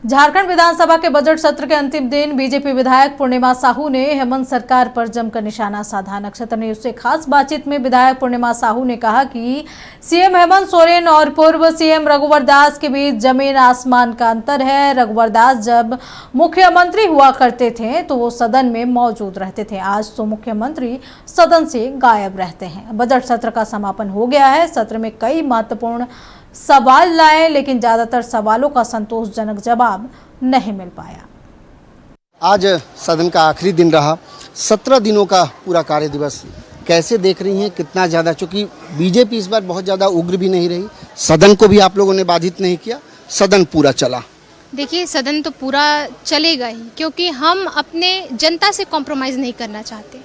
झारखंड विधानसभा के बजट सत्र के अंतिम दिन बीजेपी विधायक पूर्णिमा साहू ने हेमंत सरकार पर जमकर निशाना साधा। नक्षत्र न्यूज से खास बातचीत में विधायक पूर्णिमा साहू ने कहा कि सीएम हेमंत सोरेन और पूर्व सीएम रघुवर दास के बीच जमीन आसमान का अंतर है। रघुवर दास जब मुख्यमंत्री हुआ करते थे तो वो सदन में मौजूद रहते थे, आज तो मुख्यमंत्री सदन से गायब रहते हैं। बजट सत्र का समापन हो गया है। सत्र में कई महत्वपूर्ण सवाल लाए, लेकिन ज्यादातर सवालों का संतोषजनक जवाब नहीं मिल पाया। आज सदन का आखिरी दिन रहा। 17 दिनों का पूरा कार्य दिवस कैसे देख रही हैं? कितना ज़्यादा, चूँकि बीजेपी इस बार बहुत ज़्यादा उग्र भी नहीं रही, सदन को भी आप लोगों ने बाधित नहीं किया, सदन पूरा चला। देखिए, सदन तो पूरा चलेगा ही, क्योंकि हम अपने जनता से कॉम्प्रोमाइज़ नहीं करना चाहते।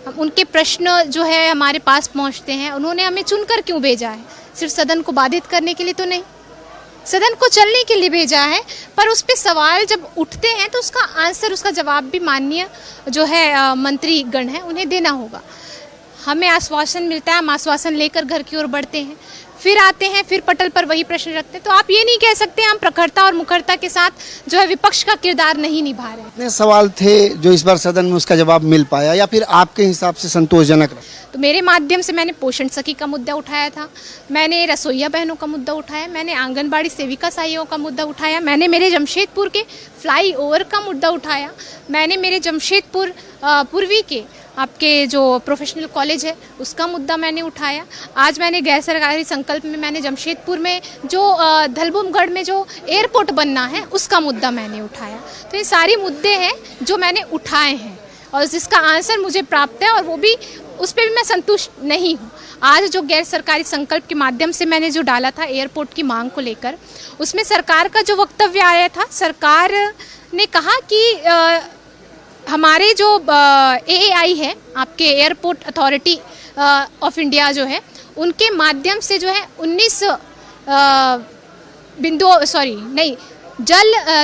हम उनके प्रश्न जो है हमारे पास पहुंचते हैं, उन्होंने हमें चुनकर क्यों भेजा है? सिर्फ सदन को बाधित करने के लिए तो नहीं, सदन को चलने के लिए भेजा है। पर उस पे सवाल जब उठते हैं तो उसका आंसर, उसका जवाब भी माननीय जो है मंत्री गण है उन्हें देना होगा। हमें आश्वासन मिलता है, हम आश्वासन लेकर घर की ओर बढ़ते हैं, फिर आते हैं, फिर पटल पर वही प्रश्न रखते हैं। तो आप ये नहीं कह सकते हम प्रखरता और मुखरता के साथ जो है विपक्ष का किरदार नहीं निभा रहे। कितने सवाल थे जो इस बार सदन में उसका जवाब मिल पाया, या फिर आपके हिसाब से संतोषजनक रहा? तो मेरे माध्यम से मैंने पोषण सखी का मुद्दा उठाया था, मैंने रसोइया बहनों का मुद्दा उठाया, मैंने आंगनबाड़ी सेविका साइयों का मुद्दा उठाया, मैंने मेरे जमशेदपुर के फ्लाईओवर का मुद्दा उठाया, मैंने मेरे जमशेदपुर पूर्वी के आपके जो प्रोफेशनल कॉलेज है उसका मुद्दा मैंने उठाया। आज मैंने गैर सरकारी संकल्प में मैंने जमशेदपुर में जो धलबुमगढ़ में जो एयरपोर्ट बनना है उसका मुद्दा मैंने उठाया। तो ये सारे मुद्दे हैं जो मैंने उठाए हैं और जिसका आंसर मुझे प्राप्त है, और वो भी उस पर भी मैं संतुष्ट नहीं हूँ। आज जो गैर सरकारी संकल्प के माध्यम से मैंने जो डाला था एयरपोर्ट की मांग को लेकर, उसमें सरकार का जो वक्तव्य आया था, सरकार ने कहा कि हमारे जो AAI है, आपके एयरपोर्ट अथॉरिटी ऑफ इंडिया जो है, उनके माध्यम से जो है 19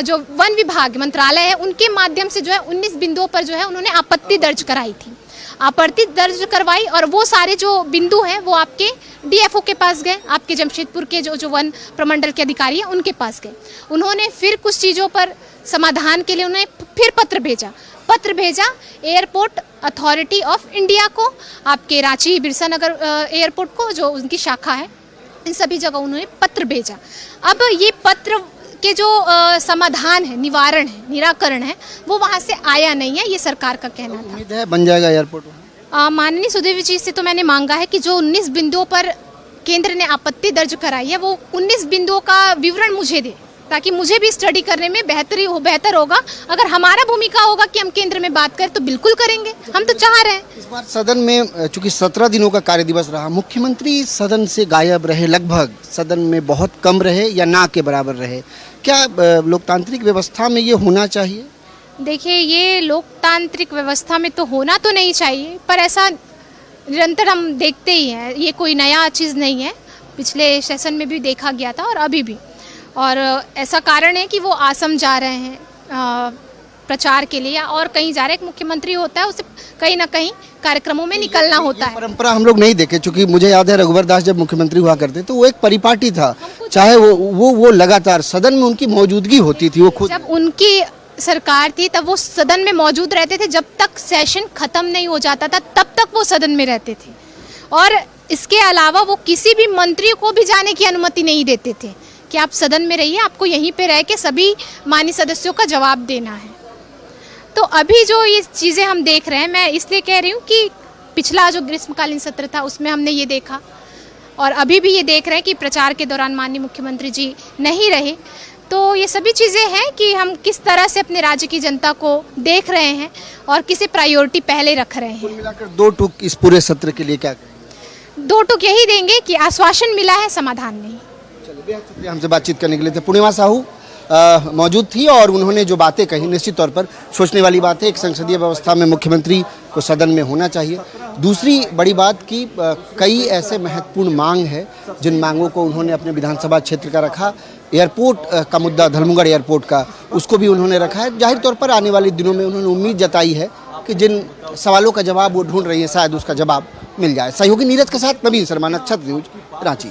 जो वन विभाग मंत्रालय है उनके माध्यम से जो है 19 बिंदुओं पर जो है उन्होंने आपत्ति दर्ज कराई थी, आपत्ति दर्ज करवाई, और वो सारे जो बिंदु हैं वो आपके DFO के पास गए, आपके जमशेदपुर के जो वन प्रमंडल के अधिकारी हैं उनके पास गए। उन्होंने फिर कुछ चीज़ों पर समाधान के लिए उन्होंने फिर पत्र भेजा एयरपोर्ट अथॉरिटी ऑफ इंडिया को, आपके रांची बिरसा नगर एयरपोर्ट को जो उनकी शाखा है, इन सभी जगह उन्होंने पत्र भेजा। अब ये पत्र के जो समाधान है, निवारण है, निराकरण है, वो वहाँ से आया नहीं है, ये सरकार का कहना था। उम्मीद है बन जाएगा एयरपोर्ट? माननीय सुदेवी जी से तो मैंने मांगा है कि जो 19 बिंदुओं पर केंद्र ने आपत्ति दर्ज कराई है वो 19 बिंदुओं का विवरण मुझे दे, ताकि मुझे भी स्टडी करने में बेहतर होगा। अगर हमारा भूमिका होगा कि हम केंद्र में बात करें तो बिल्कुल करेंगे, हम तो चाह रहे हैं। इस बार सदन में चूंकि 17 दिनों का कार्य दिवस रहा, मुख्यमंत्री सदन से गायब रहे, लगभग सदन में बहुत कम रहे या ना के बराबर रहे। क्या लोकतांत्रिक व्यवस्था में ये होना चाहिए? देखिए, ये लोकतांत्रिक व्यवस्था में तो होना तो नहीं चाहिए, पर ऐसा निरंतर हम देखते ही हैं, ये कोई नया चीज़ नहीं है। पिछले सेशन में भी देखा गया था और अभी भी, और ऐसा कारण है कि वो आसम जा रहे हैं प्रचार के लिए, और कहीं जा रहे हैं। मुख्यमंत्री होता है, उसे कहीं ना कहीं कार्यक्रमों में निकलना होता है। परंपरा हम लोग नहीं देखे, क्योंकि मुझे याद है रघुवर दास जब मुख्यमंत्री हुआ करते तो वो एक परिपाटी था, चाहे वो लगातार सदन में उनकी मौजूदगी होती थी। वो खुद जब उनकी सरकार थी तब वो सदन में मौजूद रहते थे, जब तक सेशन खत्म नहीं हो जाता था तब तक वो सदन में रहते थे, और इसके अलावा वो किसी भी मंत्री को भी जाने की अनुमति नहीं देते थे कि आप सदन में रहिए, आपको यहीं पे रह के सभी माननीय सदस्यों का जवाब देना है। तो अभी जो ये चीज़ें हम देख रहे हैं, मैं इसलिए कह रही हूँ कि पिछला जो ग्रीष्मकालीन सत्र था उसमें हमने ये देखा, और अभी भी ये देख रहे हैं कि प्रचार के दौरान माननीय मुख्यमंत्री जी नहीं रहे। तो ये सभी चीज़ें हैं कि हम किस तरह से अपने राज्य की जनता को देख रहे हैं और किसे प्रायोरिटी पहले रख रहे हैं। कुल मिलाकर 2 टूक इस पूरे सत्र के लिए क्या कहेंगे? 2 टूक यही देंगे कि आश्वासन मिला है, समाधान नहीं। चलिए, बेहद शुक्रिया हमसे बातचीत करने के लिए। पूर्णिमा साहू मौजूद थी और उन्होंने जो बातें कही निश्चित तौर पर सोचने वाली बात है। एक संसदीय व्यवस्था में मुख्यमंत्री को सदन में होना चाहिए। दूसरी बड़ी बात कि कई ऐसे महत्वपूर्ण मांग है जिन मांगों को उन्होंने अपने विधानसभा क्षेत्र का रखा। एयरपोर्ट का मुद्दा, धलबुमगढ़ एयरपोर्ट का, उसको भी उन्होंने रखा है। जाहिर तौर पर आने वाले दिनों में उन्होंने उम्मीद जताई है कि जिन सवालों का जवाब वो ढूंढ रही है शायद उसका जवाब मिल जाए। सहयोगी नीरज के साथ नवीन शर्मा, नक्षत्र न्यूज, रांची।